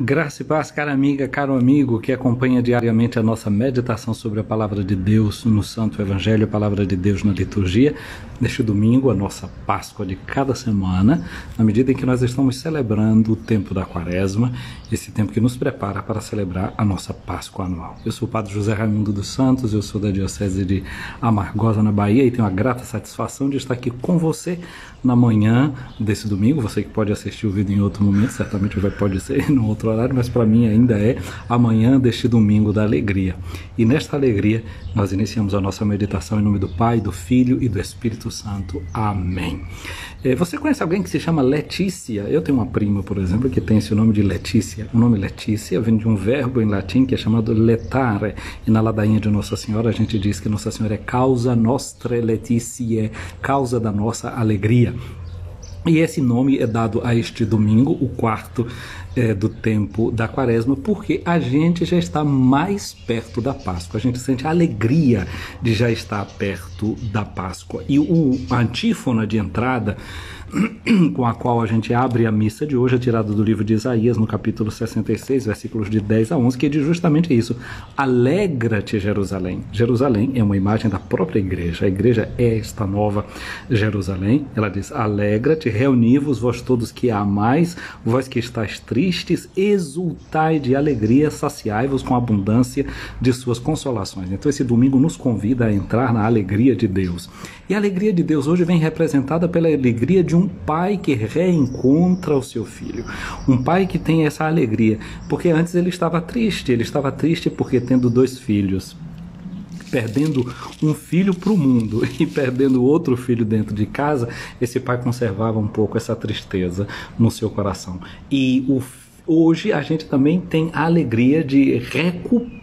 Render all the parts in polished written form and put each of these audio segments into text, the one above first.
Graça e paz, cara amiga, caro amigo que acompanha diariamente a nossa meditação sobre a Palavra de Deus no Santo Evangelho, a Palavra de Deus na liturgia. Neste domingo, a nossa Páscoa de cada semana, na medida em que nós estamos celebrando o tempo da Quaresma, esse tempo que nos prepara para celebrar a nossa Páscoa anual. Eu sou o Padre José Raimundo dos Santos, eu sou da Diocese de Amargosa, na Bahia, e tenho a grata satisfação de estar aqui com você na manhã desse domingo. Você que pode assistir o vídeo em outro momento, certamente pode ser em outro horário, mas para mim ainda é amanhã deste domingo da alegria. E nesta alegria nós iniciamos a nossa meditação em nome do Pai, do Filho e do Espírito Santo. Amém. Você conhece alguém que se chama Letícia? Eu tenho uma prima, por exemplo, que tem esse nome de Letícia. O nome Letícia vem de um verbo em latim que é chamado letare, e na ladainha de Nossa Senhora a gente diz que Nossa Senhora é causa nostre Letitiae, causa da nossa alegria. E esse nome é dado a este domingo, o quarto do tempo da Quaresma, porque a gente já está mais perto da Páscoa. A gente sente a alegria de já estar perto da Páscoa. E a antífona de entrada com a qual a gente abre a missa de hoje é tirada do livro de Isaías, no capítulo 66, versículos de 10 a 11, que diz justamente isso: alegra-te, Jerusalém. Jerusalém é uma imagem da própria igreja. A igreja é esta nova Jerusalém. Ela diz: alegra-te, reuni-vos, vós todos que a amais, vós que estáis tristes, exultai de alegria, saciai-vos com a abundância de suas consolações. Então esse domingo nos convida a entrar na alegria de Deus. E a alegria de Deus hoje vem representada pela alegria de um pai que reencontra o seu filho. Um pai que tem essa alegria, porque antes ele estava triste porque tendo dois filhos, perdendo um filho para o mundo e perdendo outro filho dentro de casa, esse pai conservava um pouco essa tristeza no seu coração. E hoje a gente também tem a alegria de recuperar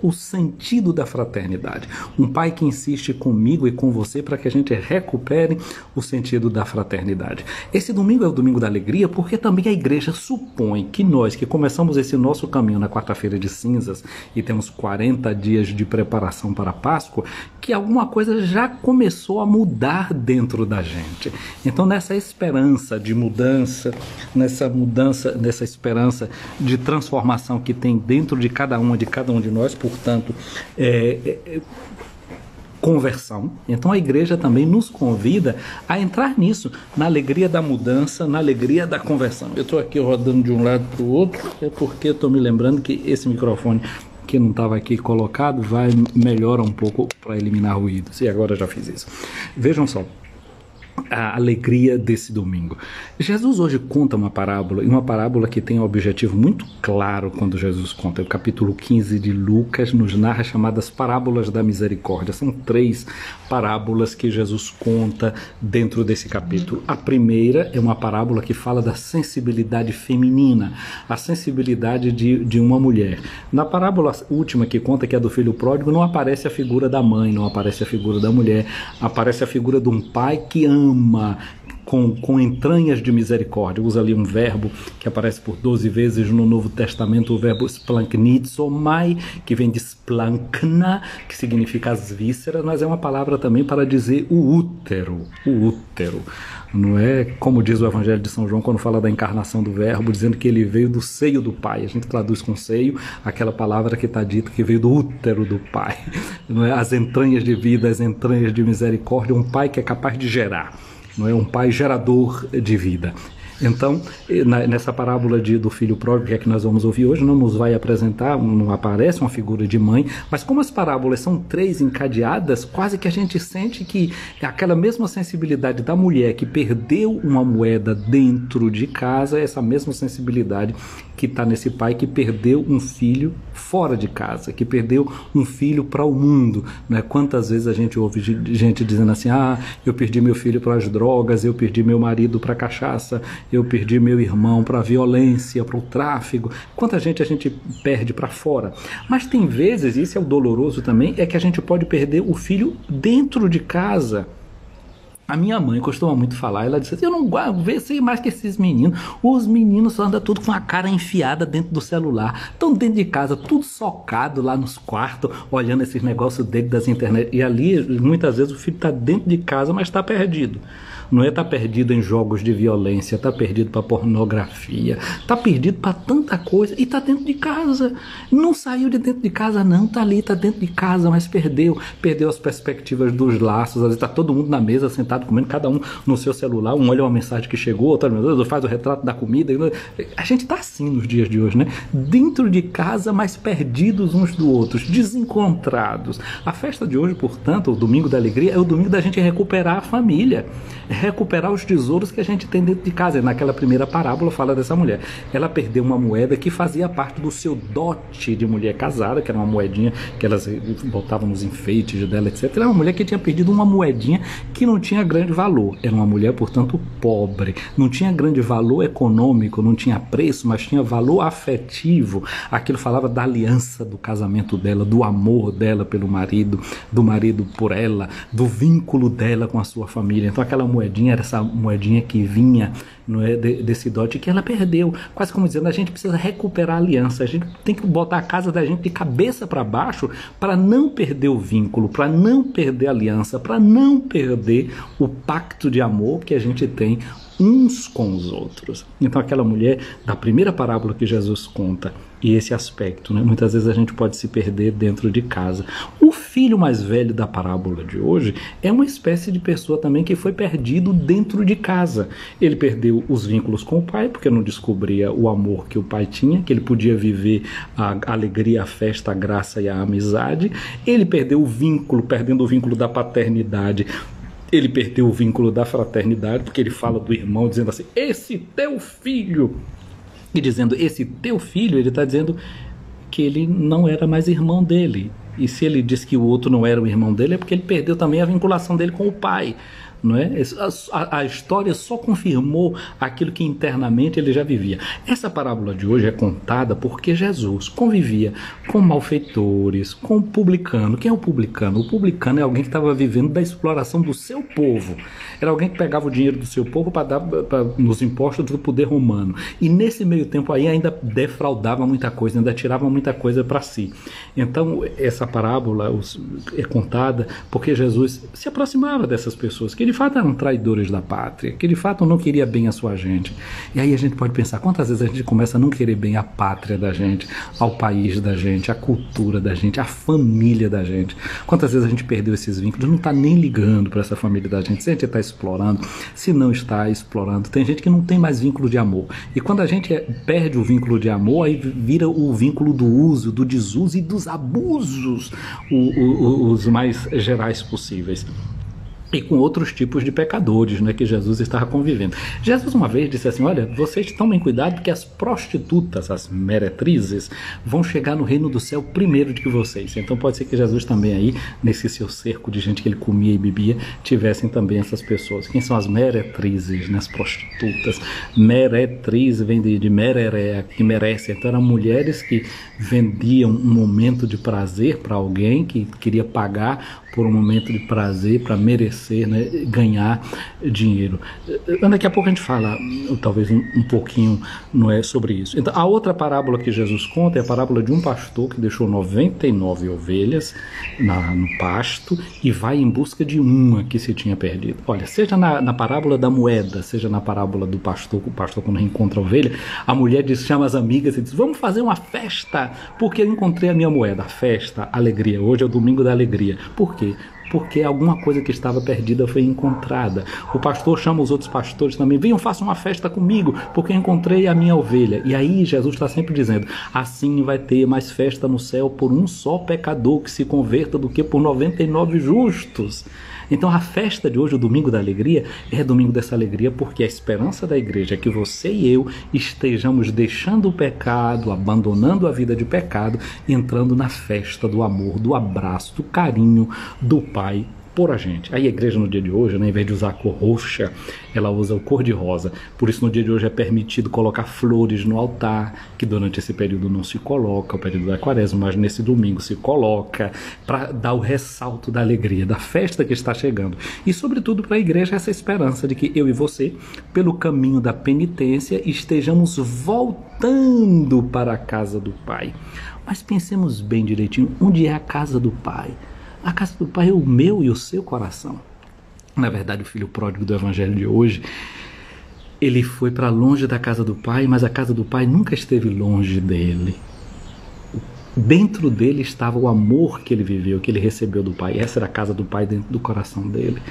o sentido da fraternidade. Um pai que insiste comigo e com você para que a gente recupere o sentido da fraternidade. Esse domingo é o domingo da alegria porque também a igreja supõe que nós que começamos esse nosso caminho na quarta-feira de cinzas e temos 40 dias de preparação para a Páscoa, que alguma coisa já começou a mudar dentro da gente. Então nessa esperança de mudança, nessa esperança de transformação que tem dentro de cada um de nós, portanto, conversão. Então a igreja também nos convida a entrar nisso, na alegria da mudança, na alegria da conversão. Eu estou aqui rodando de um lado para o outro, é porque estou me lembrando que esse microfone que não estava aqui colocado melhora um pouco para eliminar ruídos, e agora já fiz isso. Vejam só a alegria desse domingo. Jesus hoje conta uma parábola, e uma parábola que tem um objetivo muito claro quando Jesus conta. O capítulo 15 de Lucas nos narra chamadas parábolas da misericórdia. São 3 parábolas que Jesus conta dentro desse capítulo. A primeira é uma parábola que fala da sensibilidade feminina, a sensibilidade de uma mulher. Na parábola última que conta, que é do filho pródigo, não aparece a figura da mãe, não aparece a figura da mulher, aparece a figura de um pai que ama, com entranhas de misericórdia. Usa ali um verbo que aparece por 12 vezes no Novo Testamento, o verbo splanknizomai, que vem de splankna, que significa as vísceras, mas é uma palavra também para dizer o útero. Não é como diz o Evangelho de São João quando fala da encarnação do verbo, dizendo que ele veio do seio do Pai. A gente traduz com seio aquela palavra que está dita que veio do útero do Pai. Não é? As entranhas de vida, as entranhas de misericórdia, um Pai que é capaz de gerar. Não é? Um pai gerador de vida. Então, nessa parábola do filho pródigo, que é que nós vamos ouvir hoje, não nos vai apresentar, não aparece uma figura de mãe, mas como as parábolas são 3 encadeadas, quase que a gente sente que aquela mesma sensibilidade da mulher que perdeu uma moeda dentro de casa, é essa mesma sensibilidade que está nesse pai que perdeu um filho fora de casa, que perdeu um filho para o mundo. Né? Quantas vezes a gente ouve gente dizendo assim: eu perdi meu filho para as drogas, eu perdi meu marido para a cachaça, eu perdi meu irmão para a violência, para o tráfico. Quanta gente a gente perde para fora. Mas tem vezes, e isso é o doloroso também, é que a gente pode perder o filho dentro de casa. A minha mãe costuma muito falar, ela disse assim: eu não sei mais que esses meninos, os meninos só andam tudo com a cara enfiada dentro do celular, estão dentro de casa, tudo socado lá nos quartos, olhando esses negócios dentro das internet, e ali muitas vezes o filho está dentro de casa, mas está perdido. não é estar perdido em jogos de violência, está perdido para pornografia, está perdido para tanta coisa e está dentro de casa. Não saiu de dentro de casa não, está ali, está dentro de casa, mas perdeu as perspectivas dos laços. Às vezes está todo mundo na mesa, sentado comendo, cada um no seu celular, um olha uma mensagem que chegou, outro faz o retrato da comida. A gente está assim nos dias de hoje, né? Dentro de casa, mas perdidos uns do outros, desencontrados. A festa de hoje, portanto, o Domingo da Alegria, é o domingo da gente recuperar a família, recuperar os tesouros que a gente tem dentro de casa. E naquela primeira parábola fala dessa mulher. Ela perdeu uma moeda que fazia parte do seu dote de mulher casada, que era uma moedinha que elas botavam nos enfeites dela, etc. Era uma mulher que tinha perdido uma moedinha que não tinha grande valor. Era uma mulher, portanto, pobre. Não tinha grande valor econômico, não tinha preço, mas tinha valor afetivo. Aquilo falava da aliança do casamento dela, do amor dela pelo marido, do marido por ela, do vínculo dela com a sua família. Então aquela moedinha era essa moedinha que vinha, não é, desse dote que ela perdeu. Quase como dizendo, a gente precisa recuperar a aliança, a gente tem que botar a casa da gente de cabeça para baixo para não perder o vínculo, para não perder a aliança, para não perder o pacto de amor que a gente tem uns com os outros. Então aquela mulher da primeira parábola que Jesus conta, e esse aspecto, né? Muitas vezes a gente pode se perder dentro de casa. O filho mais velho da parábola de hoje é uma espécie de pessoa também que foi perdido dentro de casa. Ele perdeu os vínculos com o pai, porque não descobria o amor que o pai tinha, que ele podia viver a alegria, a festa, a graça e a amizade. Ele perdeu o vínculo, perdendo o vínculo da paternidade. Ele perdeu o vínculo da fraternidade, porque ele fala do irmão dizendo assim, esse teu filho. E dizendo, esse teu filho, ele está dizendo que ele não era mais irmão dele. E se ele diz que o outro não era o irmão dele, é porque ele perdeu também a vinculação dele com o pai. Não é? A história só confirmou aquilo que internamente ele já vivia. Essa parábola de hoje é contada porque Jesus convivia com malfeitores, com o publicano. Quem é o publicano? O publicano é alguém que estava vivendo da exploração do seu povo. Era alguém que pegava o dinheiro do seu povo para dar nos impostos do poder romano. E nesse meio tempo aí ainda defraudava muita coisa, ainda tirava muita coisa para si. Então essa parábola é contada porque Jesus se aproximava dessas pessoas que de fato eram traidores da pátria, que de fato não queria bem a sua gente. E aí a gente pode pensar, quantas vezes a gente começa a não querer bem a pátria da gente, ao país da gente, a cultura da gente, a família da gente. Quantas vezes a gente perdeu esses vínculos, não está nem ligando para essa família da gente, se a gente está explorando, se não está explorando. Tem gente que não tem mais vínculo de amor. E quando a gente perde o vínculo de amor, aí vira o vínculo do uso, do desuso e dos abusos, os mais gerais possíveis. E com outros tipos de pecadores, né, que Jesus estava convivendo. Jesus uma vez disse assim, olha, vocês tomem cuidado porque as prostitutas, as meretrizes, vão chegar no reino do céu primeiro do que vocês. Então pode ser que Jesus também aí, nesse seu cerco de gente que ele comia e bebia, tivessem também essas pessoas. Quem são as meretrizes, né, as prostitutas? Meretriz vem de mereré, que merece. Então eram mulheres que vendiam um momento de prazer para alguém que queria pagar por um momento de prazer, para merecer, né, ganhar dinheiro. Daqui a pouco a gente fala, talvez um pouquinho, não é, sobre isso. Então, a outra parábola que Jesus conta é a parábola de um pastor que deixou 99 ovelhas no pasto e vai em busca de uma que se tinha perdido. Olha, seja na parábola da moeda, seja na parábola do pastor, o pastor quando reencontra a ovelha, a mulher chama as amigas e diz, vamos fazer uma festa, porque eu encontrei a minha moeda. A festa, alegria. Hoje é o domingo da alegria. Por quê? Porque alguma coisa que estava perdida foi encontrada. O pastor chama os outros pastores também, venham, façam uma festa comigo, porque eu encontrei a minha ovelha. E aí Jesus está sempre dizendo, assim vai ter mais festa no céu por um só pecador que se converta do que por 99 justos. Então a festa de hoje, o domingo da alegria, é domingo dessa alegria porque a esperança da igreja é que você e eu estejamos deixando o pecado, abandonando a vida de pecado, entrando na festa do amor, do abraço, do carinho do Pai por a gente. Aí a igreja no dia de hoje, né, em vez de usar a cor roxa, ela usa o cor de rosa. Por isso no dia de hoje é permitido colocar flores no altar, que durante esse período não se coloca, o período da quaresma, mas nesse domingo se coloca, para dar o ressalto da alegria, da festa que está chegando. E sobretudo para a igreja essa esperança de que eu e você, pelo caminho da penitência, estejamos voltando para a casa do Pai. Mas pensemos bem direitinho, onde é a casa do Pai? A casa do Pai é o meu e o seu coração. Na verdade, o filho pródigo do evangelho de hoje, ele foi para longe da casa do pai, mas a casa do pai nunca esteve longe dele. Dentro dele estava o amor que ele viveu, que ele recebeu do pai. Essa era a casa do pai dentro do coração dele.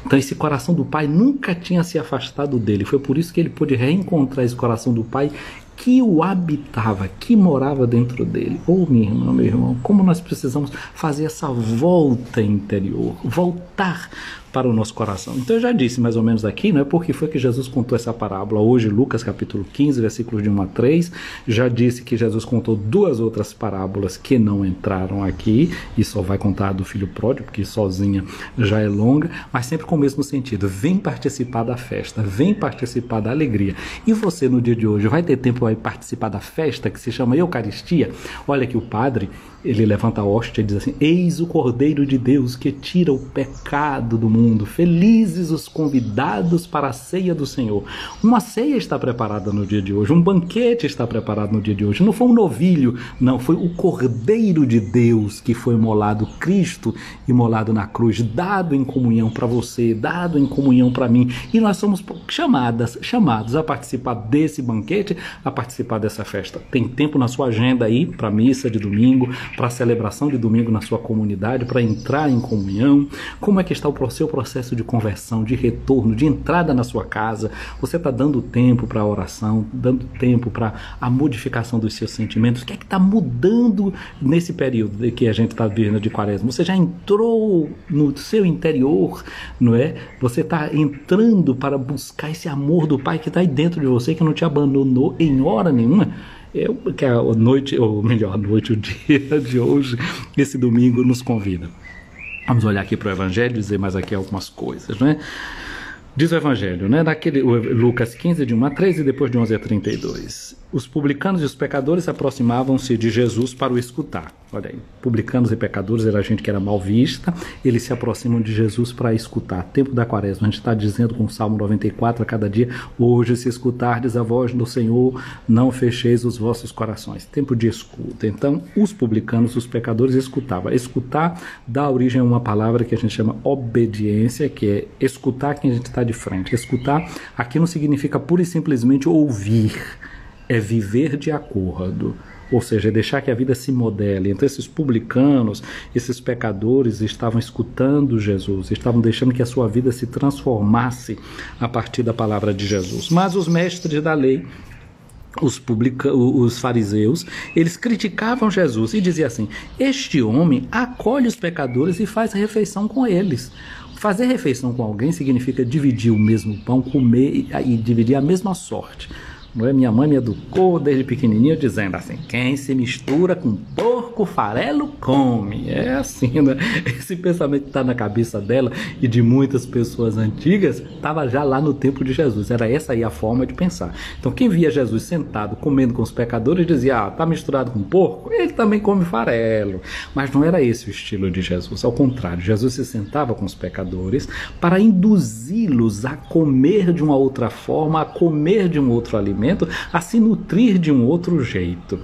Então esse coração do pai nunca tinha se afastado dele. Foi por isso que ele pôde reencontrar esse coração do pai que o habitava, que morava dentro dele. Minha irmã, meu irmão, como nós precisamos fazer essa volta interior, voltar para o nosso coração. Então eu já disse mais ou menos aqui, não é porque foi que Jesus contou essa parábola hoje, Lucas capítulo 15, versículos de 1 a 3, já disse que Jesus contou 2 outras parábolas que não entraram aqui, e só vai contar a do filho pródigo, porque sozinha já é longa, mas sempre com o mesmo sentido. Vem participar da festa, vem participar da alegria. E você no dia de hoje vai ter tempo para participar da festa que se chama Eucaristia? Olha que o padre, ele levanta a hóstia e diz assim: eis o Cordeiro de Deus que tira o pecado do mundo. Felizes os convidados para a ceia do Senhor. Uma ceia está preparada no dia de hoje, um banquete está preparado no dia de hoje. Não foi um novilho, não, foi o Cordeiro de Deus que foi imolado, Cristo imolado na cruz, dado em comunhão para você, dado em comunhão para mim. E nós somos chamados a participar desse banquete, a participar dessa festa. Tem tempo na sua agenda aí para a missa de domingo, para a celebração de domingo na sua comunidade, para entrar em comunhão? Como é que está o seu processo de conversão, de retorno, de entrada na sua casa? Você está dando tempo para a oração, dando tempo para a modificação dos seus sentimentos? O que é que está mudando nesse período que a gente está vivendo de quaresma? Você já entrou no seu interior, não é? Você está entrando para buscar esse amor do Pai que está aí dentro de você, que não te abandonou em hora nenhuma? Que a noite, ou melhor, a noite, o dia de hoje, esse domingo, nos convida. Vamos olhar aqui para o Evangelho e dizer mais aqui algumas coisas, né? Diz o Evangelho, né? Lucas 15, de 1 a 3 e depois de 11 a 32. Os publicanos e os pecadores aproximavam-se de Jesus para o escutar. Olha aí, publicanos e pecadores era gente que era mal vista, eles se aproximam de Jesus para escutar. Tempo da quaresma, a gente está dizendo com o Salmo 94 a cada dia: hoje se escutardes a voz do Senhor, não fecheis os vossos corações. Tempo de escuta. Então, os publicanos, os pecadores escutavam. Escutar dá origem a uma palavra que a gente chama obediência, que é escutar quem a gente está de frente. Escutar aqui não significa pura e simplesmente ouvir, é viver de acordo, ou seja, é deixar que a vida se modele. Então esses publicanos, esses pecadores estavam escutando Jesus, estavam deixando que a sua vida se transformasse a partir da palavra de Jesus. Mas os mestres da lei, os fariseus, eles criticavam Jesus e diziam assim: este homem acolhe os pecadores e faz refeição com eles. Fazer refeição com alguém significa dividir o mesmo pão, comer e dividir a mesma sorte. Não é? Minha mãe me educou desde pequenininho dizendo assim: quem se mistura com porco, farelo come. É assim, né? Esse pensamento que está na cabeça dela e de muitas pessoas antigas estava já lá no tempo de Jesus. Era essa aí a forma de pensar. Então quem via Jesus sentado comendo com os pecadores dizia: está misturado com porco? Ele também come farelo. Mas não era esse o estilo de Jesus. Ao contrário, Jesus se sentava com os pecadores para induzi-los a comer de uma outra forma, a comer de um outro alimento, a se nutrir de um outro jeito.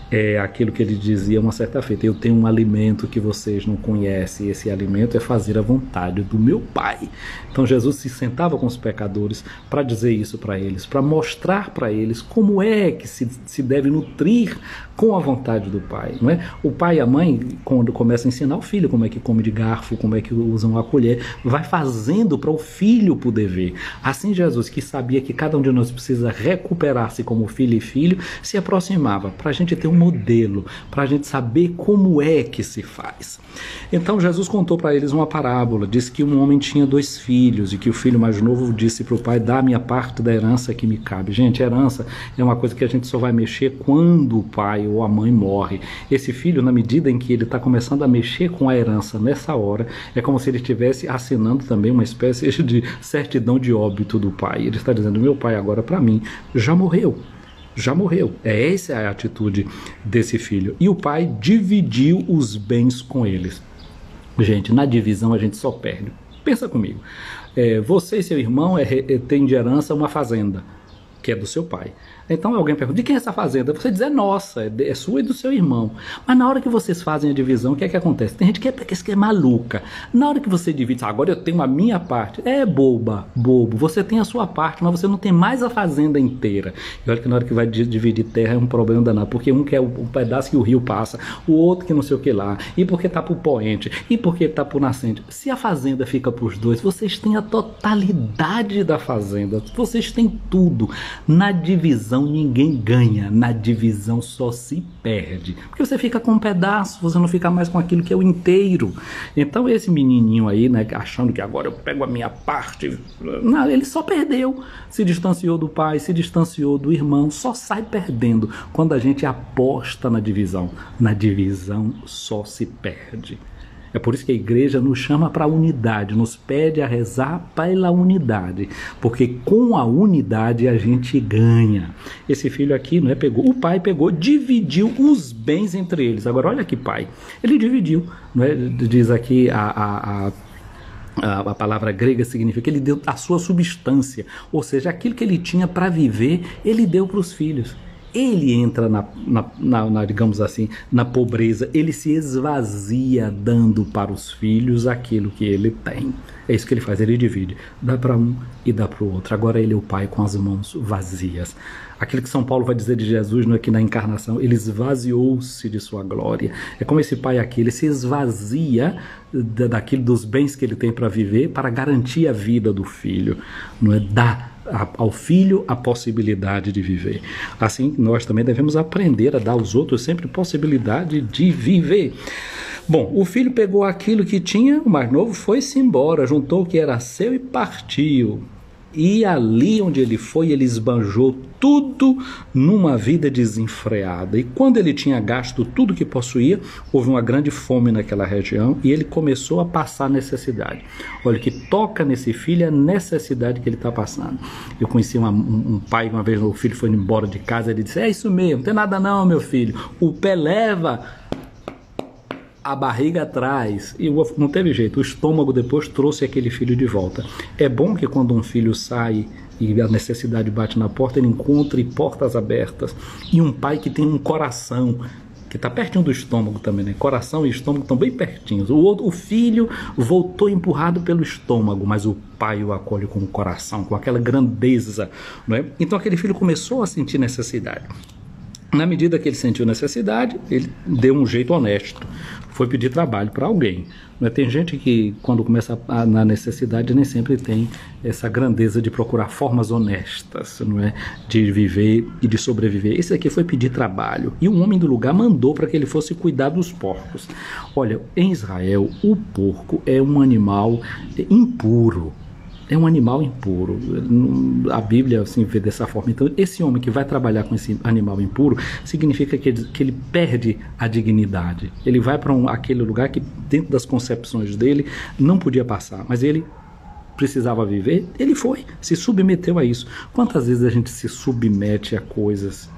É aquilo que ele dizia uma certa feita: eu tenho um alimento que vocês não conhecem, e esse alimento é fazer a vontade do meu Pai. Então Jesus se sentava com os pecadores para dizer isso para eles, para mostrar para eles como é que se deve nutrir com a vontade do Pai, não é? O pai e a mãe, quando começam a ensinar o filho como é que come de garfo, como é que usam a colher, vai fazendo para o filho poder ver. Assim Jesus, que sabia que cada um de nós precisa recuperar-se como filho e filho, se aproximava para a gente ter um modelo, para a gente saber como é que se faz. Então Jesus contou para eles uma parábola. Disse que um homem tinha 2 filhos e que o filho mais novo disse para o pai: dá-me a parte da herança que me cabe. Gente, herança é uma coisa que a gente só vai mexer quando o pai ou a mãe morre. Esse filho, na medida em que ele está começando a mexer com a herança nessa hora, é como se ele estivesse assinando também uma espécie de certidão de óbito do pai. Ele está dizendo: meu pai agora para mim já morreu. Já morreu. Essa é a atitude desse filho. E o pai dividiu os bens com eles. Gente, na divisão a gente só perde. Pensa comigo. Você e seu irmão têm de herança uma fazenda. que é do seu pai. Então alguém pergunta, de quem é essa fazenda? Você diz, é nossa, é sua e do seu irmão. Mas na hora que vocês fazem a divisão, o que é que acontece? Tem gente que é maluca. Na hora que você divide, agora eu tenho a minha parte. É bobo. Você tem a sua parte, mas você não tem mais a fazenda inteira. E olha que na hora que vai dividir terra é um problema danado, porque um quer o pedaço que o rio passa, o outro que não sei o que lá, e porque tá pro poente, e porque tá pro nascente. Se a fazenda fica pros dois, vocês têm a totalidade da fazenda, vocês têm tudo. Na divisão ninguém ganha, na divisão só se perde, porque você fica com um pedaço, você não fica mais com aquilo que é o inteiro. Então esse menininho aí, né, achando que agora eu pego a minha parte, não, ele só perdeu, se distanciou do pai, se distanciou do irmão, só sai perdendo quando a gente aposta na divisão só se perde. É por isso que a igreja nos chama para a unidade, nos pede a rezar pela unidade, porque com a unidade a gente ganha. Esse filho aqui, não é, o pai pegou, dividiu os bens entre eles. Agora olha que pai, ele dividiu, não é? Diz aqui a palavra grega significa que ele deu a sua substância, ou seja, aquilo que ele tinha para viver, ele deu para os filhos. Ele entra digamos assim, na pobreza, ele se esvazia dando para os filhos aquilo que ele tem. É isso que ele faz, ele divide, dá para um e dá para o outro. Agora ele é o pai com as mãos vazias. Aquilo que São Paulo vai dizer de Jesus, não é, que na encarnação ele esvaziou-se de sua glória. É como esse pai aqui, ele se esvazia daquilo, dos bens que ele tem para viver, para garantir a vida do filho, não é? Dá ao filho a possibilidade de viver. Assim, nós também devemos aprender a dar aos outros sempre possibilidade de viver. Bom, o filho pegou aquilo que tinha, o mais novo foi-se embora, juntou o que era seu e partiu. E ali onde ele foi, ele esbanjou tudo numa vida desenfreada. E quando ele tinha gasto tudo que possuía, houve uma grande fome naquela região e ele começou a passar necessidade. Olha, que toca nesse filho a necessidade que ele está passando. Eu conheci um pai, uma vez o filho foi embora de casa, ele disse, é isso mesmo, não tem nada não, meu filho. O pé leva, a barriga atrás, e não teve jeito, o estômago depois trouxe aquele filho de volta. É bom que quando um filho sai e a necessidade bate na porta, ele encontre portas abertas, e um pai que tem um coração, que está pertinho do estômago também, né? Coração e estômago estão bem pertinhos. O filho voltou empurrado pelo estômago, mas o pai o acolhe com o coração, com aquela grandeza, não é? Então aquele filho começou a sentir necessidade. Na medida que ele sentiu necessidade, ele deu um jeito honesto, foi pedir trabalho para alguém. Tem gente que, quando começa na necessidade, nem sempre tem essa grandeza de procurar formas honestas, não é? De viver e de sobreviver. Esse aqui foi pedir trabalho, e um homem do lugar mandou para que ele fosse cuidar dos porcos. Olha, em Israel, o porco é um animal impuro. É um animal impuro. A Bíblia assim vê dessa forma. Então, esse homem que vai trabalhar com esse animal impuro, significa que ele perde a dignidade. Ele vai para aquele lugar que, dentro das concepções dele, não podia passar. Mas ele precisava viver, ele foi, se submeteu a isso. Quantas vezes a gente se submete a coisas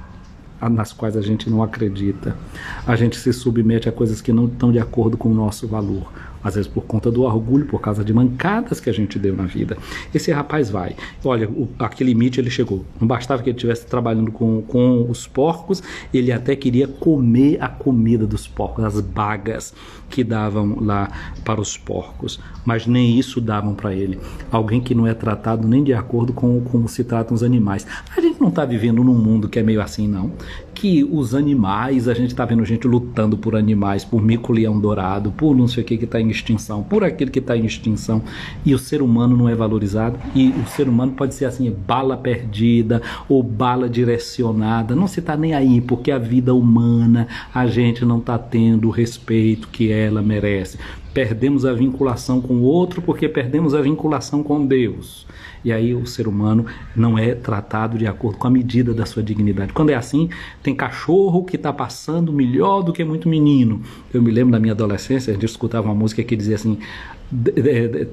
nas quais a gente não acredita? A gente se submete a coisas que não estão de acordo com o nosso valor. Às vezes por conta do orgulho, por causa de mancadas que a gente deu na vida. Esse rapaz vai, olha, aquele limite ele chegou. Não bastava que ele estivesse trabalhando com os porcos, ele até queria comer a comida dos porcos, as bagas que davam lá para os porcos, mas nem isso davam para ele. Alguém que não é tratado nem de acordo com como se tratam os animais. A gente não está vivendo num mundo que é meio assim, não. Que os animais, a gente está vendo gente lutando por animais, por mico-leão dourado, por não sei o que está em extinção, por aquilo que está em extinção, e o ser humano não é valorizado, e o ser humano pode ser assim, bala perdida ou bala direcionada, não se está nem aí, porque a vida humana, a gente não está tendo o respeito que ela merece. Perdemos a vinculação com o outro porque perdemos a vinculação com Deus. E aí o ser humano não é tratado de acordo com a medida da sua dignidade. Quando é assim, tem cachorro que está passando melhor do que muito menino. Eu me lembro da minha adolescência, a gente escutava uma música que dizia assim,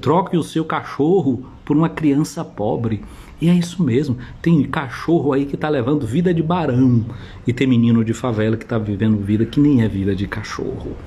troque o seu cachorro por uma criança pobre. E é isso mesmo, tem cachorro aí que está levando vida de barão, e tem menino de favela que está vivendo vida que nem é vida de cachorro.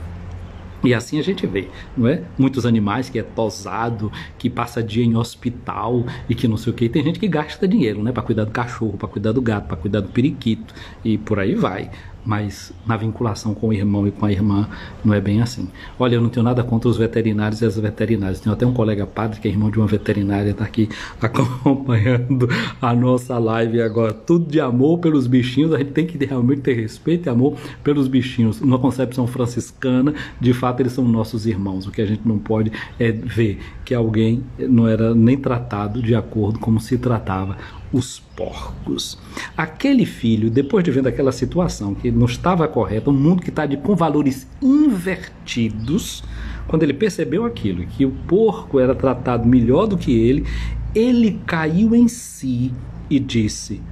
E assim a gente vê, não é? Muitos animais que é tosado, que passa dia em hospital e que não sei o que. Tem gente que gasta dinheiro, né? Para cuidar do cachorro, para cuidar do gato, para cuidar do periquito e por aí vai. Mas na vinculação com o irmão e com a irmã não é bem assim. Olha, eu não tenho nada contra os veterinários e as veterinárias. Tenho até um colega padre que é irmão de uma veterinária, está aqui acompanhando a nossa live agora. Tudo de amor pelos bichinhos. A gente tem que realmente ter respeito e amor pelos bichinhos. Numa concepção franciscana, de fato eles são nossos irmãos. O que a gente não pode é ver que alguém não era nem tratado de acordo como se tratava os porcos. Aquele filho, depois de vendo aquela situação que não estava correta, um mundo que está com valores invertidos, quando ele percebeu aquilo, que o porco era tratado melhor do que ele caiu em si e disse: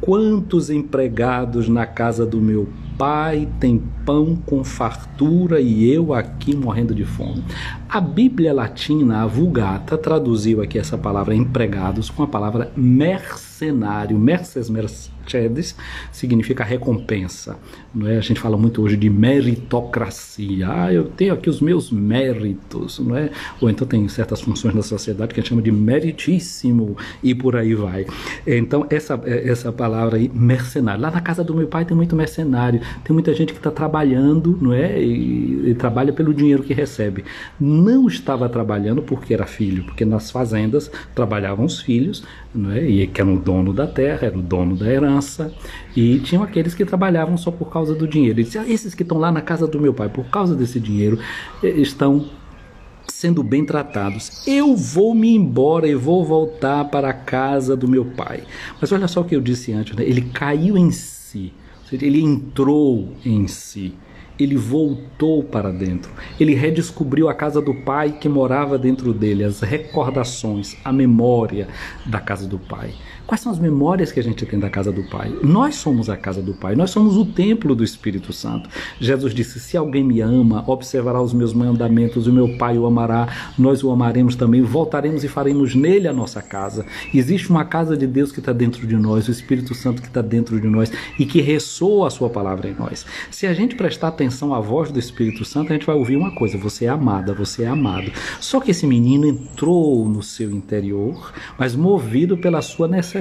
quantos empregados na casa do meu pai têm pão com fartura e eu aqui morrendo de fome? A Bíblia Latina, a Vulgata, traduziu aqui essa palavra empregados com a palavra mercenário. Mercedes significa recompensa, não é? A gente fala muito hoje de meritocracia. Eu tenho aqui os meus méritos, não é? Ou então tem certas funções na sociedade que a gente chama de meritíssimo e por aí vai. Então essa palavra aí, mercenário. Lá na casa do meu pai tem muito mercenário, tem muita gente que está trabalhando, não é? E trabalha pelo dinheiro que recebe. Não estava trabalhando porque era filho, porque nas fazendas trabalhavam os filhos, não é? E que era o dono da terra, era o dono da herança, e tinham aqueles que trabalhavam só por causa do dinheiro. Ele disse: esses que estão lá na casa do meu pai, por causa desse dinheiro, estão sendo bem tratados. Eu vou me embora e vou voltar para a casa do meu pai. Mas olha só o que eu disse antes, né? Ele caiu em si, ele entrou em si. Ele voltou para dentro, ele redescobriu a casa do pai que morava dentro dele, as recordações, a memória da casa do pai. Quais são as memórias que a gente tem da casa do pai? Nós somos a casa do pai, nós somos o templo do Espírito Santo. Jesus disse: se alguém me ama, observará os meus mandamentos, o meu pai o amará, nós o amaremos também, voltaremos e faremos nele a nossa casa. Existe uma casa de Deus que está dentro de nós, o Espírito Santo que está dentro de nós e que ressoa a sua palavra em nós. Se a gente prestar atenção à voz do Espírito Santo, a gente vai ouvir uma coisa: você é amada, você é amado. Só que esse menino entrou no seu interior, mas movido pela sua necessidade.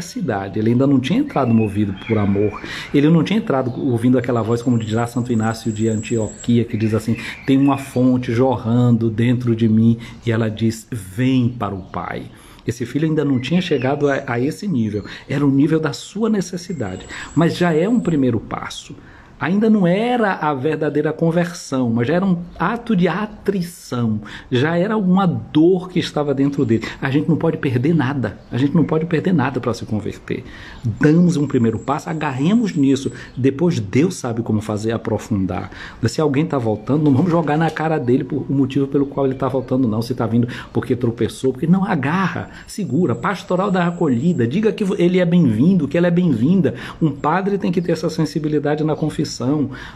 Ele ainda não tinha entrado movido por amor, ele não tinha entrado ouvindo aquela voz, como dirá Santo Inácio de Antioquia, que diz assim: tem uma fonte jorrando dentro de mim, e ela diz: vem para o Pai. Esse filho ainda não tinha chegado a esse nível, era o nível da sua necessidade, mas já é um primeiro passo. Ainda não era a verdadeira conversão, mas já era um ato de atrição, já era alguma dor que estava dentro dele. A gente não pode perder nada, para se converter. Damos um primeiro passo, agarremos nisso, depois Deus sabe como fazer, aprofundar. Se alguém está voltando, não vamos jogar na cara dele por o motivo pelo qual ele está voltando, não. Se está vindo porque tropeçou, porque não, agarra, segura, pastoral da acolhida, diga que ele é bem-vindo, que ela é bem-vinda. Um padre tem que ter essa sensibilidade na confissão.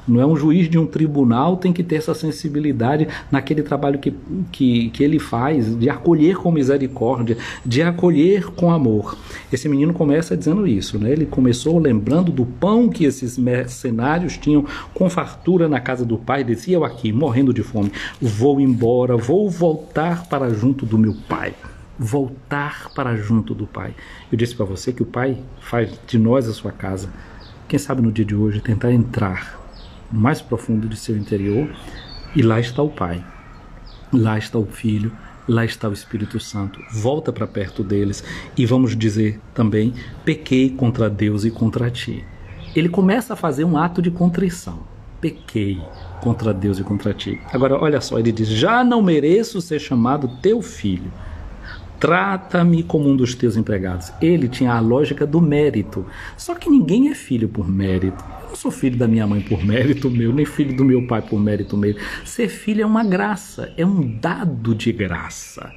Não é um juiz de um tribunal, tem que ter essa sensibilidade naquele trabalho que ele faz, de acolher com misericórdia, de acolher com amor. Esse menino começa dizendo isso, né? Ele começou lembrando do pão que esses mercenários tinham com fartura na casa do pai. Dizia: eu aqui, morrendo de fome, vou embora, vou voltar para junto do meu pai. Voltar para junto do pai. Eu disse para você que o pai faz de nós a sua casa. Quem sabe no dia de hoje tentar entrar no mais profundo de seu interior, e lá está o Pai, lá está o Filho, lá está o Espírito Santo. Volta para perto deles e vamos dizer também: pequei contra Deus e contra ti. Ele começa a fazer um ato de contrição: pequei contra Deus e contra ti. Agora olha só, ele diz: já não mereço ser chamado teu filho. Trata-me como um dos teus empregados. Ele tinha a lógica do mérito. Só que ninguém é filho por mérito. Eu não sou filho da minha mãe por mérito meu, nem filho do meu pai por mérito meu. Ser filho é uma graça, é um dado de graça.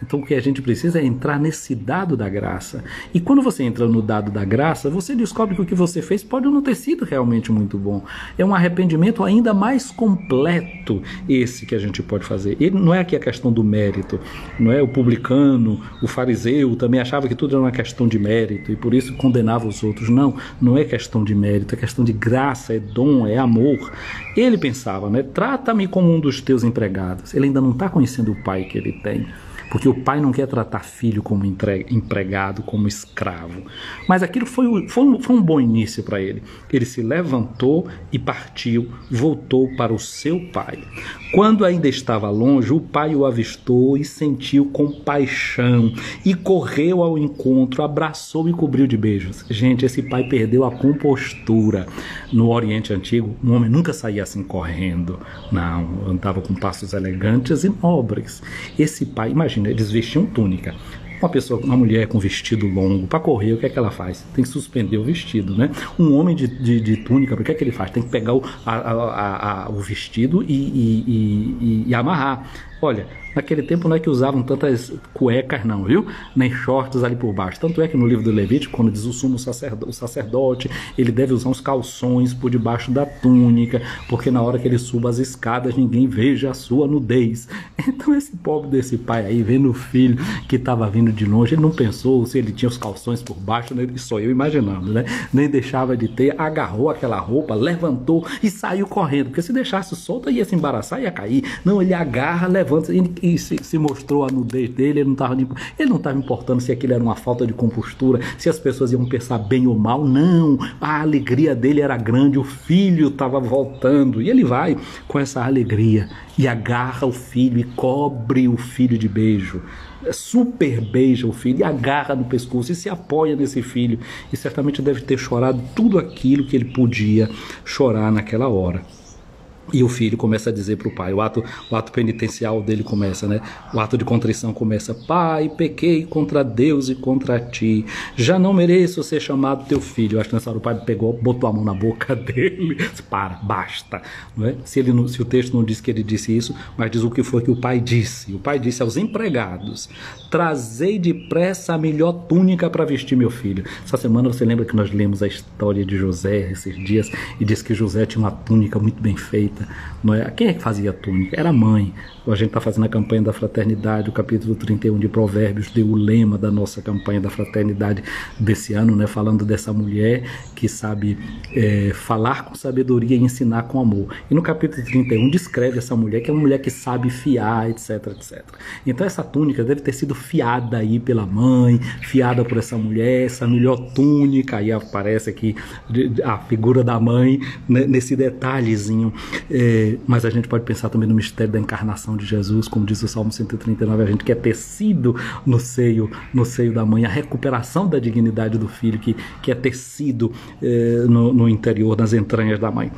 Então o que a gente precisa é entrar nesse dado da graça. E quando você entra no dado da graça, você descobre que o que você fez pode não ter sido realmente muito bom. É um arrependimento ainda mais completo esse que a gente pode fazer. E não é aqui a questão do mérito, não é? O publicano, o fariseu também achava que tudo era uma questão de mérito e por isso condenava os outros. Não, não é questão de mérito, é questão de graça, é dom, é amor. Ele pensava, né? Trata-me como um dos teus empregados. Ele ainda não está conhecendo o pai que ele tem. Porque o pai não quer tratar filho como empregado, como escravo. Mas aquilo foi um bom início para ele. Ele se levantou e partiu, voltou para o seu pai. Quando ainda estava longe, o pai o avistou e sentiu compaixão. E correu ao encontro, abraçou e cobriu de beijos. Gente, esse pai perdeu a compostura. No Oriente Antigo, um homem nunca saía assim correndo. Não, andava com passos elegantes e nobres. Esse pai, imagina, eles vestiam túnica. Uma mulher com vestido longo, para correr, o que é que ela faz? Tem que suspender o vestido, né? Um homem de túnica, o que é que ele faz? Tem que pegar o vestido e amarrar. Olha, naquele tempo não é que usavam tantas cuecas não, viu? Nem shorts ali por baixo. Tanto é que no livro do Levítico, quando diz o sumo sacerdote, ele deve usar uns calções por debaixo da túnica, porque na hora que ele suba as escadas, ninguém veja a sua nudez. Então esse pobre desse pai aí, vendo o filho que estava vindo de longe, ele não pensou se ele tinha os calções por baixo, né? Só eu imaginando, né? Nem deixava de ter, agarrou aquela roupa, levantou e saiu correndo, porque se deixasse solta ia se embaraçar, ia cair. Não, ele agarra, levanta e se mostrou a nudez dele, ele não estava importando se aquilo era uma falta de compostura, se as pessoas iam pensar bem ou mal, não, a alegria dele era grande, o filho estava voltando, e ele vai com essa alegria, e agarra o filho, e cobre o filho de beijo, super beija o filho, e agarra no pescoço, e se apoia nesse filho, e certamente deve ter chorado tudo aquilo que ele podia chorar naquela hora. E o filho começa a dizer para o pai, o ato penitencial dele começa, né? O ato de contrição começa: pai, pequei contra Deus e contra ti, já não mereço ser chamado teu filho. Eu acho que nessa hora o pai pegou, botou a mão na boca dele, basta, não é? Se o texto não diz que ele disse isso, mas diz o que foi que o pai disse. O pai disse aos empregados: trazei depressa a melhor túnica para vestir meu filho. Essa semana você lembra que nós lemos a história de José esses dias, e diz que José tinha uma túnica muito bem feita. Não é? Quem é que fazia a túnica? Era a mãe. A gente está fazendo a campanha da fraternidade, o capítulo 31 de Provérbios deu o lema da nossa campanha da fraternidade desse ano, né? Falando dessa mulher que sabe falar com sabedoria e ensinar com amor. E no capítulo 31 descreve essa mulher, que é uma mulher que sabe fiar, etc, etc. Então essa túnica deve ter sido fiada aí pela mãe, fiada por essa mulher, essa melhor túnica. Aí aparece aqui a figura da mãe, né, nesse detalhezinho. Mas a gente pode pensar também no mistério da encarnação de Jesus, como diz o Salmo 139, a gente quer tecido no seio da mãe, a recuperação da dignidade do filho que é tecido no interior, nas entranhas da mãe.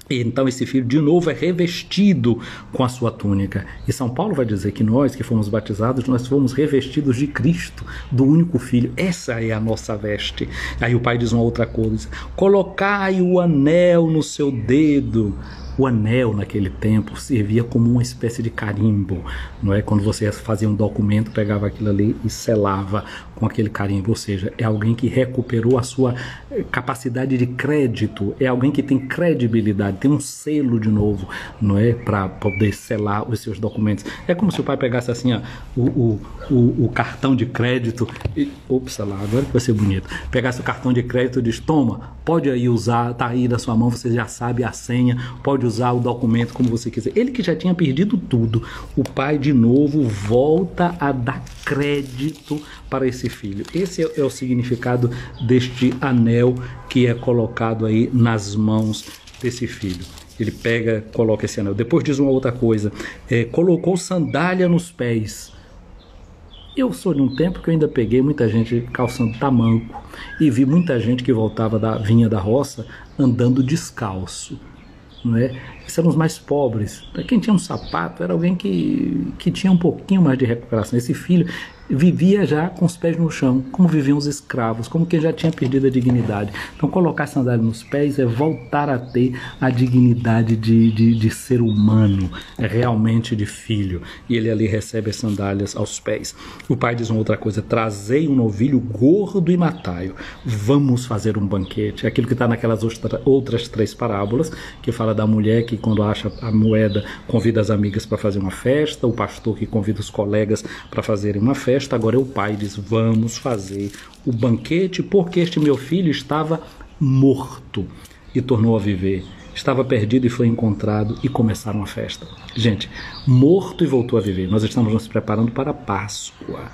E então esse filho de novo é revestido com a sua túnica. E São Paulo vai dizer que nós que fomos batizados, nós fomos revestidos de Cristo, do único filho. Essa é a nossa veste. Aí o pai diz uma outra coisa: colocai o anel no seu dedo. O anel naquele tempo servia como uma espécie de carimbo, não é? Quando você fazia um documento, pegava aquilo ali e selava com aquele carimbo, ou seja, é alguém que recuperou a sua capacidade de crédito, é alguém que tem credibilidade, tem um selo de novo, não é? Para poder selar os seus documentos. É como se o pai pegasse assim, ó, o cartão de crédito e, ops, lá, agora que vai ser bonito, pegasse o cartão de crédito e diz: toma, pode aí usar, tá aí na sua mão, você já sabe a senha, pode usar o documento como você quiser. Ele que já tinha perdido tudo, o pai de novo volta a dar crédito para esse filho. Esse é o significado deste anel que é colocado aí nas mãos desse filho. Ele pega, coloca esse anel. Depois diz uma outra coisa: colocou sandália nos pés. Eu sou de um tempo que eu ainda peguei muita gente calçando tamanco e vi muita gente que vinha da roça andando descalço. Não é? Esses eram os mais pobres. Quem tinha um sapato era alguém que tinha um pouquinho mais de recuperação. Esse filho vivia já com os pés no chão, como viviam os escravos, como quem já tinha perdido a dignidade. Então colocar sandália nos pés é voltar a ter a dignidade de ser humano, é realmente de filho. E ele ali recebe as sandálias aos pés. O pai diz uma outra coisa: trazei um novilho gordo e matai-o, vamos fazer um banquete. É aquilo que está naquelas outras 3 parábolas, que fala da mulher que quando acha a moeda convida as amigas para fazer uma festa, o pastor que convida os colegas para fazerem uma festa. Agora é o pai diz: vamos fazer o banquete, porque este meu filho estava morto e tornou a viver, estava perdido e foi encontrado, e começaram a festa. Gente, morto e voltou a viver. Nós estamos nos preparando para a Páscoa,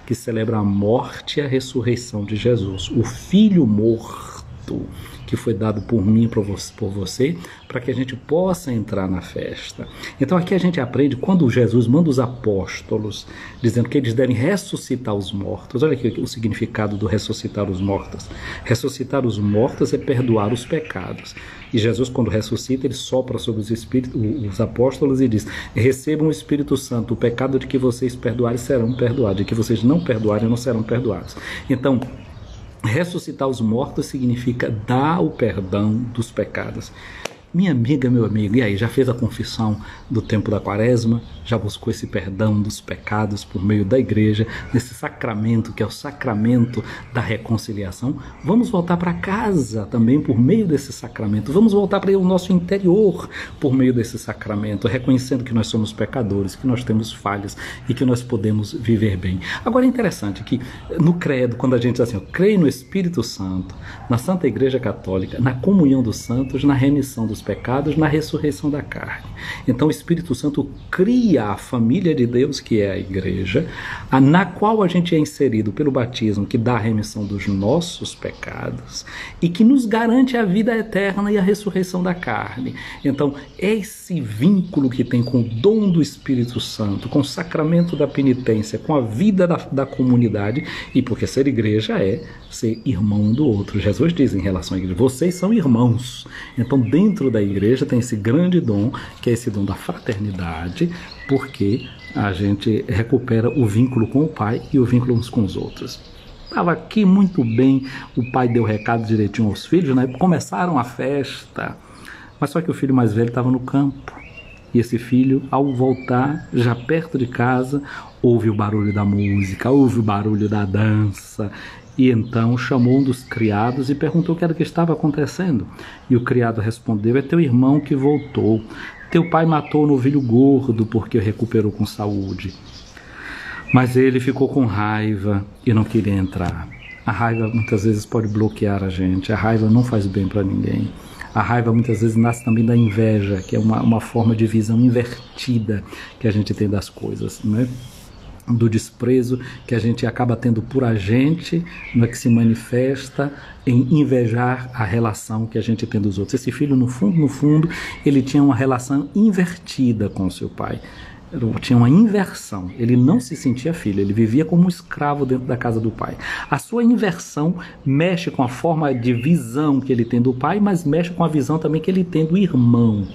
que celebra a morte e a ressurreição de Jesus, o filho morto que foi dado por mim e por você, para que a gente possa entrar na festa. Então aqui a gente aprende, quando Jesus manda os apóstolos, dizendo que eles devem ressuscitar os mortos. Olha aqui o significado do ressuscitar os mortos. Ressuscitar os mortos é perdoar os pecados. E Jesus, quando ressuscita, ele sopra sobre os apóstolos e diz: recebam o Espírito Santo, o pecado de que vocês perdoarem serão perdoados, de que vocês não perdoarem não serão perdoados. Então, ressuscitar os mortos significa dar o perdão dos pecados. Minha amiga, meu amigo, e aí, já fez a confissão do tempo da Quaresma? Já buscou esse perdão dos pecados por meio da igreja, nesse sacramento que é o sacramento da reconciliação? Vamos voltar para casa também por meio desse sacramento. Vamos voltar para o nosso interior por meio desse sacramento, reconhecendo que nós somos pecadores, que nós temos falhas e que nós podemos viver bem. Agora é interessante que no credo, quando a gente diz assim: eu creio no Espírito Santo, na Santa Igreja Católica, na comunhão dos santos, na remissão dos pecados, na ressurreição da carne. Então o Espírito Santo cria a família de Deus, que é a igreja, na qual a gente é inserido pelo batismo, que dá a remissão dos nossos pecados e que nos garante a vida eterna e a ressurreição da carne. Então esse vínculo que tem com o dom do Espírito Santo, com o sacramento da penitência, com a vida da comunidade, e porque ser igreja é ser irmão um do outro. Jesus diz em relação à igreja: vocês são irmãos. Então dentro da igreja tem esse grande dom, que é esse dom da fraternidade, porque a gente recupera o vínculo com o Pai e o vínculo uns com os outros. Estava aqui muito bem, o pai deu o recado direitinho aos filhos, né? Começaram a festa, mas só que o filho mais velho estava no campo. E esse filho, ao voltar, já perto de casa, ouve o barulho da música, ouve o barulho da dança. E então chamou um dos criados e perguntou o que era que estava acontecendo. E o criado respondeu: é teu irmão que voltou. Teu pai matou o novilho gordo porque o recuperou com saúde. Mas ele ficou com raiva e não queria entrar. A raiva muitas vezes pode bloquear a gente. A raiva não faz bem para ninguém. A raiva muitas vezes nasce também da inveja, que é uma forma de visão invertida que a gente tem das coisas, né? Do desprezo que a gente acaba tendo por a gente, não é, que se manifesta em invejar a relação que a gente tem dos outros. Esse filho, no fundo, ele tinha uma relação invertida com o seu pai. Tinha uma inversão, ele não se sentia filho, ele vivia como um escravo dentro da casa do pai. A sua inversão mexe com a forma de visão que ele tem do pai, mas mexe com a visão também que ele tem do irmão.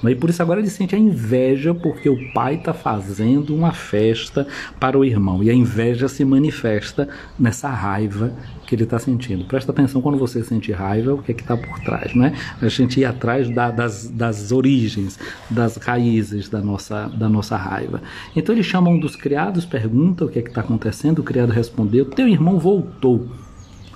E por isso agora ele sente a inveja, porque o pai está fazendo uma festa para o irmão. E a inveja se manifesta nessa raiva que ele está sentindo. Presta atenção quando você sente raiva, o que é que está por trás, né? A gente ir atrás das origens, das raízes da nossa raiva. Então ele chama um dos criados, pergunta o que é que está acontecendo. O criado respondeu: teu irmão voltou.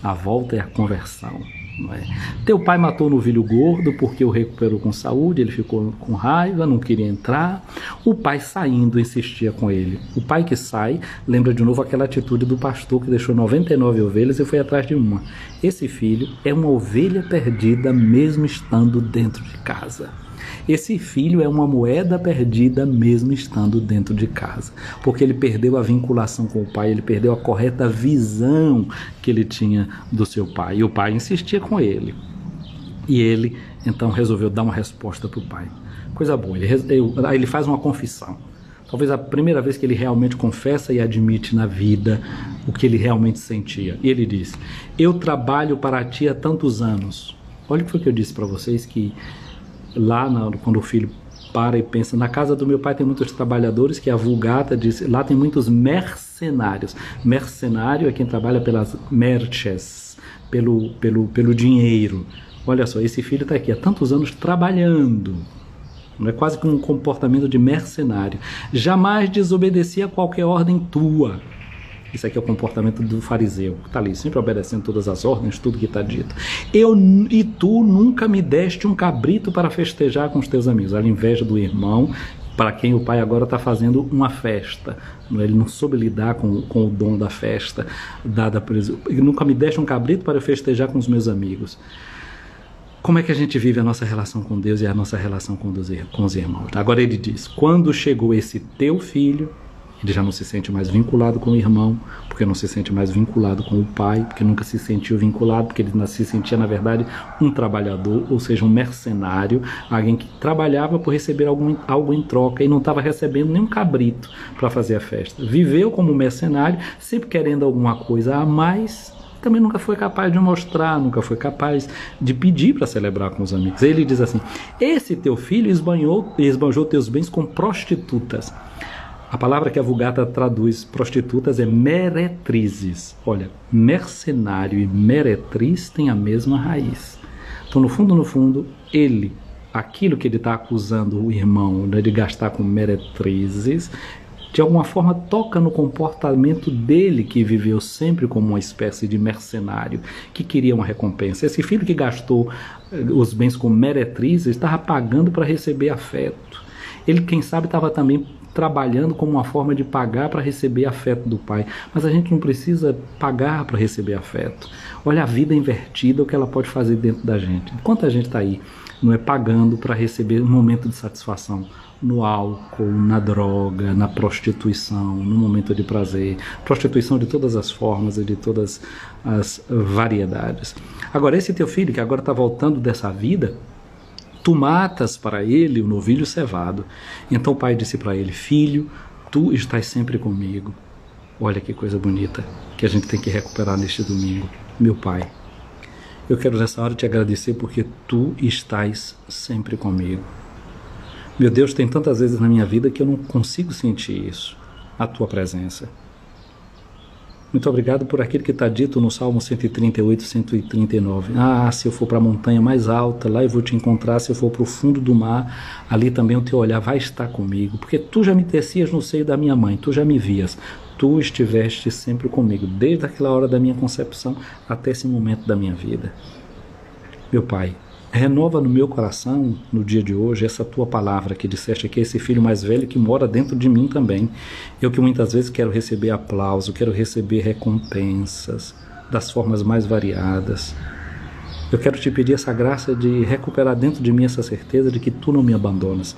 A volta é a conversão. Não é? Teu pai matou o novilho gordo porque o recuperou com saúde, ele ficou com raiva, não queria entrar. O pai saindo insistia com ele. O pai que sai lembra de novo aquela atitude do pastor que deixou 99 ovelhas e foi atrás de uma. Esse filho é uma ovelha perdida mesmo estando dentro de casa. Esse filho é uma moeda perdida mesmo estando dentro de casa, porque ele perdeu a vinculação com o pai, ele perdeu a correta visão que ele tinha do seu pai, e o pai insistia com ele, e ele então resolveu dar uma resposta para o pai. Coisa boa, aí ele faz uma confissão, talvez a primeira vez que ele realmente confessa e admite na vida o que ele realmente sentia, e ele diz: eu trabalho para ti há tantos anos. Olha o que foi que eu disse para vocês, que lá quando o filho para e pensa, na casa do meu pai tem muitos trabalhadores, que a Vulgata diz, lá tem muitos mercedores. mercenários. Mercenário é quem trabalha pelas merches, pelo dinheiro. Olha só, esse filho está aqui há tantos anos trabalhando. Não é quase que um comportamento de mercenário. Jamais desobedecia a qualquer ordem tua. Isso aqui é o comportamento do fariseu, que está ali, sempre obedecendo todas as ordens, tudo que está dito. E tu nunca me deste um cabrito para festejar com os teus amigos. Olha a inveja do irmão, para quem o pai agora está fazendo uma festa. Ele não soube lidar com o dom da festa dada por ele. Nunca me deste um cabrito para festejar com os meus amigos. Como é que a gente vive a nossa relação com Deus e a nossa relação com os irmãos? Agora ele diz, quando chegou esse teu filho, ele já não se sente mais vinculado com o irmão, porque não se sente mais vinculado com o pai, porque nunca se sentiu vinculado, porque ele se sentia, na verdade, um trabalhador, ou seja, um mercenário, alguém que trabalhava por receber algo em troca e não estava recebendo nem um cabrito para fazer a festa. Viveu como mercenário, sempre querendo alguma coisa a mais, também nunca foi capaz de mostrar, nunca foi capaz de pedir para celebrar com os amigos. Ele diz assim, esse teu filho esbanjou teus bens com prostitutas. A palavra que a Vulgata traduz prostitutas é meretrizes. Olha, mercenário e meretriz têm a mesma raiz. Então, no fundo, aquilo que ele está acusando o irmão de gastar com meretrizes, de alguma forma toca no comportamento dele, que viveu sempre como uma espécie de mercenário, que queria uma recompensa. Esse filho que gastou os bens com meretrizes estava pagando para receber afeto. Ele, quem sabe, estava também trabalhando como uma forma de pagar para receber afeto do pai. Mas a gente não precisa pagar para receber afeto. Olha a vida invertida, o que ela pode fazer dentro da gente. Enquanto a gente está aí, não é pagando para receber um momento de satisfação no álcool, na droga, na prostituição, no momento de prazer. Prostituição de todas as formas e de todas as variedades. Agora, esse teu filho que agora está voltando dessa vida, tu matas para ele o novilho cevado. Então o pai disse para ele, filho, tu estás sempre comigo. Olha que coisa bonita que a gente tem que recuperar neste domingo. Meu pai, eu quero nessa hora te agradecer porque tu estás sempre comigo. Meu Deus, tem tantas vezes na minha vida que eu não consigo sentir isso, a tua presença. Muito obrigado por aquilo que está dito no Salmo 138, 139. Se eu for para a montanha mais alta, lá eu vou te encontrar. Se eu for para o fundo do mar, ali também o teu olhar vai estar comigo. Porque tu já me tecias no seio da minha mãe, tu já me vias. Tu estiveste sempre comigo, desde aquela hora da minha concepção até esse momento da minha vida. Meu Pai, renova no meu coração, no dia de hoje, essa tua palavra que disseste aqui, esse filho mais velho que mora dentro de mim também. Eu que muitas vezes quero receber aplauso, quero receber recompensas das formas mais variadas. Eu quero te pedir essa graça de recuperar dentro de mim essa certeza de que tu não me abandonas,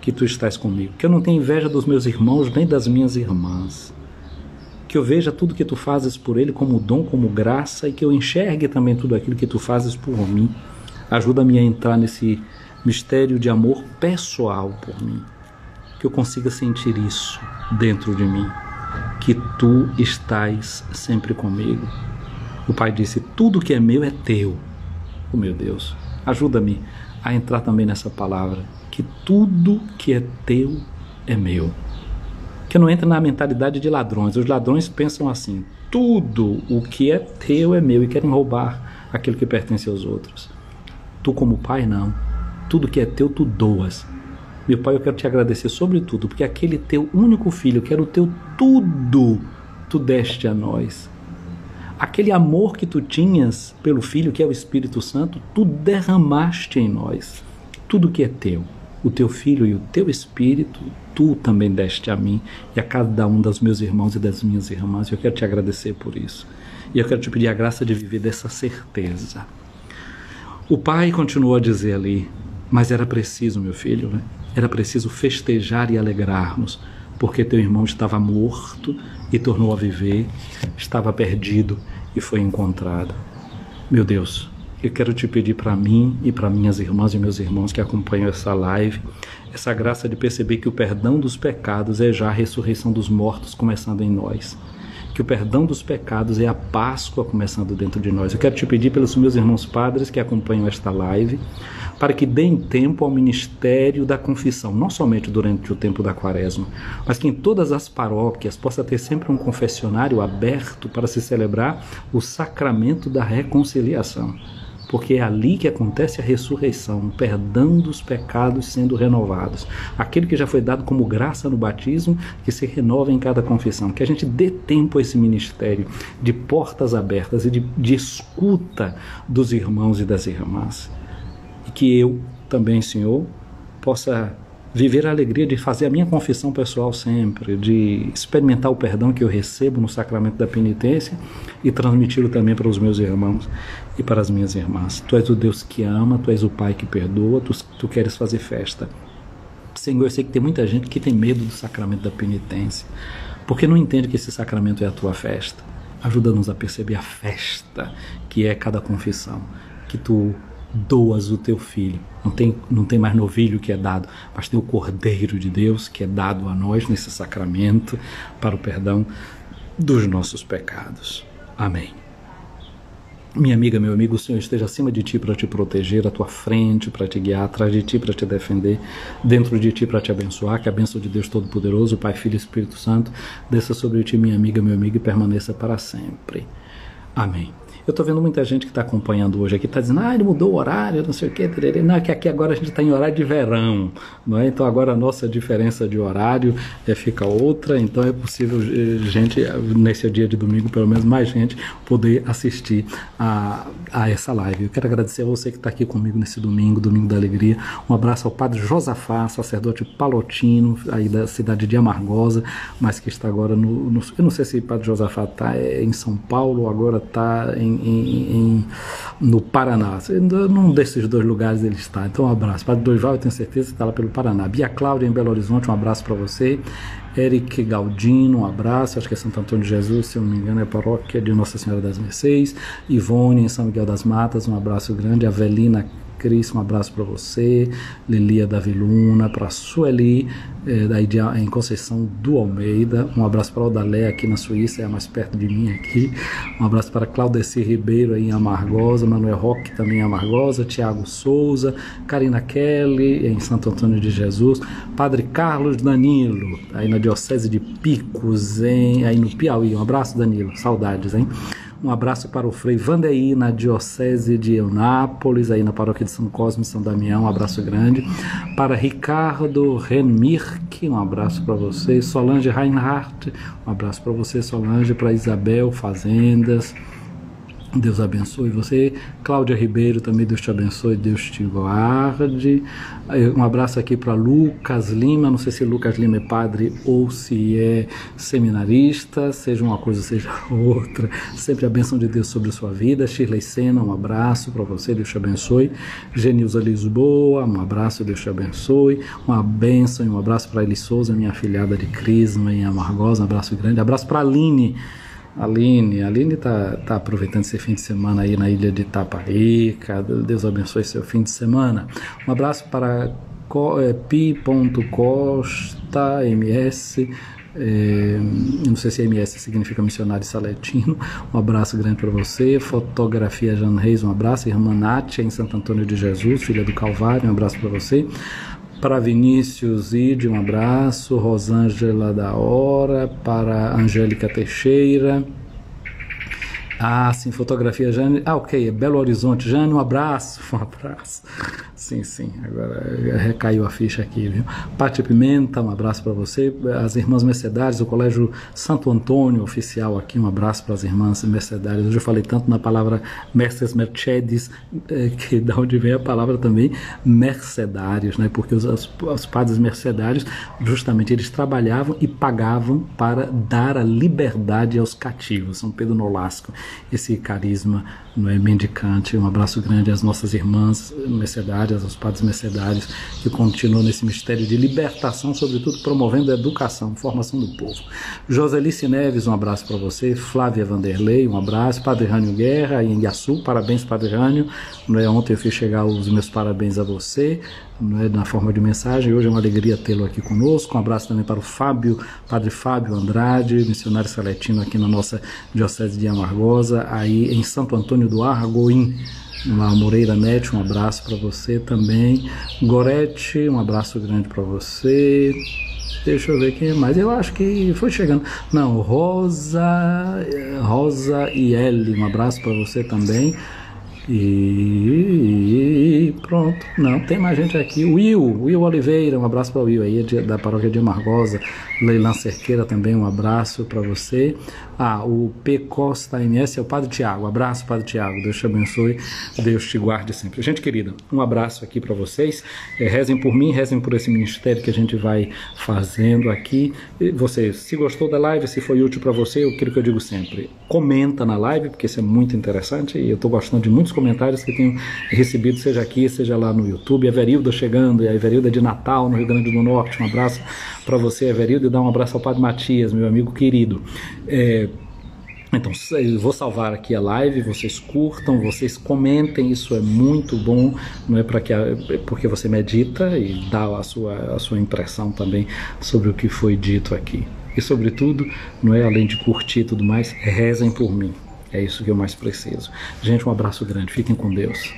que tu estás comigo, que eu não tenho inveja dos meus irmãos nem das minhas irmãs, que eu veja tudo que tu fazes por ele como dom, como graça, e que eu enxergue também tudo aquilo que tu fazes por mim. Ajuda-me a entrar nesse mistério de amor pessoal por mim, que eu consiga sentir isso dentro de mim, que tu estás sempre comigo. O Pai disse, tudo que é meu é teu. Oh meu Deus, ajuda-me a entrar também nessa palavra, que tudo que é teu é meu. Que eu não entre na mentalidade de ladrões. Os ladrões pensam assim, tudo o que é teu é meu, e querem roubar aquilo que pertence aos outros. Tu como pai, não. Tudo que é teu, tu doas. Meu Pai, eu quero te agradecer sobre tudo, porque aquele teu único filho, que era o teu tudo, tu deste a nós. Aquele amor que tu tinhas pelo Filho, que é o Espírito Santo, tu derramaste em nós. Tudo que é teu, o teu Filho e o teu Espírito, tu também deste a mim e a cada um dos meus irmãos e das minhas irmãs. Eu quero te agradecer por isso. E eu quero te pedir a graça de viver dessa certeza. O pai continuou a dizer ali, mas era preciso, meu filho, né? Era preciso festejar e alegrarmos, porque teu irmão estava morto e tornou a viver, estava perdido e foi encontrado. Meu Deus, eu quero te pedir para mim e para minhas irmãs e meus irmãos que acompanham essa live, essa graça de perceber que o perdão dos pecados é já a ressurreição dos mortos começando em nós. que o perdão dos pecados é a Páscoa começando dentro de nós. Eu quero te pedir pelos meus irmãos padres que acompanham esta live, para que deem tempo ao ministério da confissão, não somente durante o tempo da quaresma, mas que em todas as paróquias possa ter sempre um confessionário aberto para se celebrar o sacramento da reconciliação, porque é ali que acontece a ressurreição, o perdão dos pecados sendo renovados. Aquele que já foi dado como graça no batismo, que se renova em cada confissão. Que a gente dê tempo a esse ministério de portas abertas e de escuta dos irmãos e das irmãs. E que eu também, Senhor, possa viver a alegria de fazer a minha confissão pessoal sempre, de experimentar o perdão que eu recebo no sacramento da penitência e transmiti-lo também para os meus irmãos e para as minhas irmãs. Tu és o Deus que ama, Tu és o Pai que perdoa, tu queres fazer festa. Senhor, eu sei que tem muita gente que tem medo do sacramento da penitência, porque não entende que esse sacramento é a Tua festa. Ajuda-nos a perceber a festa que é cada confissão, que Tu doas o Teu Filho. Não tem mais novilho que é dado, mas tem o Cordeiro de Deus que é dado a nós nesse sacramento para o perdão dos nossos pecados. Amém. Minha amiga, meu amigo, o Senhor esteja acima de ti para te proteger, à tua frente para te guiar, atrás de ti para te defender, dentro de ti para te abençoar. Que a bênção de Deus Todo-Poderoso, Pai, Filho e Espírito Santo, desça sobre ti, minha amiga, meu amigo, e permaneça para sempre. Amém. Eu estou vendo muita gente que está acompanhando hoje aqui, está dizendo, ele mudou o horário, não sei o quê. Não, é que aqui agora a gente está em horário de verão, não é? Então agora a nossa diferença de horário fica outra, então é possível, gente, nesse dia de domingo, pelo menos mais gente, poder assistir a essa live. Eu quero agradecer a você que está aqui comigo nesse domingo, Domingo da Alegria. Um abraço ao Padre Josafá, sacerdote palotino, aí da cidade de Amargosa, mas que está agora no eu não sei se o Padre Josafá está em São Paulo ou agora está no Paraná. Num desses dois lugares ele está. Então um abraço. Padre Dorival, eu tenho certeza que está lá pelo Paraná. Bia Cláudia em Belo Horizonte, um abraço para você. Eric Galdino, um abraço. Acho que é Santo Antônio de Jesus, se eu não me engano, é a paróquia de Nossa Senhora das Mercês. Ivone em São Miguel das Matas, um abraço grande. Avelina Cris, um abraço para você. Lilia Davi Luna, para a Sueli, em Conceição do Almeida. Um abraço para a Odalé aqui na Suíça, é a mais perto de mim aqui. Um abraço para Claudeci Ribeiro aí em Amargosa, Manuel Roque também em Amargosa, Tiago Souza, Karina Kelly em Santo Antônio de Jesus, Padre Carlos Danilo, aí na Diocese de Picos, aí no Piauí. Um abraço, Danilo, saudades, hein? Um abraço para o Frei Vandeí, na Diocese de Eunápolis, aí na Paróquia de São Cosme e São Damião, um abraço grande. Para Ricardo Renmirk, um abraço para você. Solange Reinhardt, um abraço para você, Solange. Para Isabel Fazendas, Deus abençoe você. Cláudia Ribeiro, também Deus te abençoe, Deus te guarde. Um abraço aqui para Lucas Lima, não sei se Lucas Lima é padre ou se é seminarista, seja uma coisa, seja outra. Sempre a bênção de Deus sobre a sua vida. Shirley Sena, um abraço para você, Deus te abençoe. Genilza Lisboa, um abraço, Deus te abençoe. Uma bênção e um abraço para Eli Souza, minha afilhada de Crisma em Amargosa, um abraço grande. Abraço para a Aline está aproveitando esse fim de semana aí na ilha de Itaparica. Deus abençoe seu fim de semana. Um abraço para pi.costa ms, não sei se MS significa missionário saletino. Um abraço grande para você. Fotografia Jan Reis, um abraço. Irmã Nátia em Santo Antônio de Jesus, filha do Calvário, um abraço para você. Para Vinícius Ide, um abraço. Rosângela da Hora. Para Angélica Teixeira. Sim, fotografia Jane. Ok, é Belo Horizonte. Jane, um abraço. Sim, agora recaiu a ficha aqui, viu? Pati Pimenta, um abraço para você. As irmãs mercedárias, o Colégio Santo Antônio oficial aqui, um abraço para as irmãs mercedárias. Hoje eu falei tanto na palavra Mercedes, que da onde vem a palavra também mercedários, né? Porque os padres mercedários, justamente, eles trabalhavam e pagavam para dar a liberdade aos cativos. São Pedro Nolasco, esse carisma, não é, mendicante. Um abraço grande às nossas irmãs mercedárias. mercedárias, aos padres mercedários que continuam nesse mistério de libertação, sobretudo promovendo a educação, formação do povo. Joselice Neves, um abraço para você. Flávia Vanderlei, um abraço. Padre Rânio Guerra, em Iaçu, parabéns, Padre Rânio. Ontem eu fiz chegar os meus parabéns a você, na forma de mensagem. Hoje é uma alegria tê-lo aqui conosco. Um abraço também para o Fábio, Padre Fábio Andrade, missionário saletino aqui na nossa Diocese de Amargosa, aí em Santo Antônio do Argoim, na Moreira Nete. Um abraço para você também. Gorete, um abraço grande para você. Deixa eu ver quem mais. Eu acho que foi chegando. Não, Rosa e Eli, um abraço para você também. E pronto, não, tem mais gente aqui. Will Oliveira, um abraço para o Will aí, da paróquia de Amargosa. Leilan Cerqueira também, um abraço para você. O P. Costa MS é o Padre Tiago. Abraço, Padre Tiago, Deus te abençoe, Deus te guarde sempre. Gente querida, um abraço aqui para vocês. Rezem por mim, rezem por esse ministério que a gente vai fazendo aqui. E você, se gostou da live, se foi útil para você, aquilo que eu digo sempre, comenta na live, porque isso é muito interessante e eu estou gostando de muitos comentários que tenho recebido, seja aqui, seja lá no YouTube. Everilda chegando, e a Everilda de Natal, no Rio Grande do Norte. Um abraço para você, Everilda, e dá um abraço ao Padre Matias, meu amigo querido. Então, eu vou salvar aqui a live, vocês curtam, vocês comentem, isso é muito bom, não é porque você medita e dá a sua impressão também sobre o que foi dito aqui. E sobretudo, não é, além de curtir e tudo mais, rezem por mim. É isso que eu mais preciso. Gente, um abraço grande, fiquem com Deus.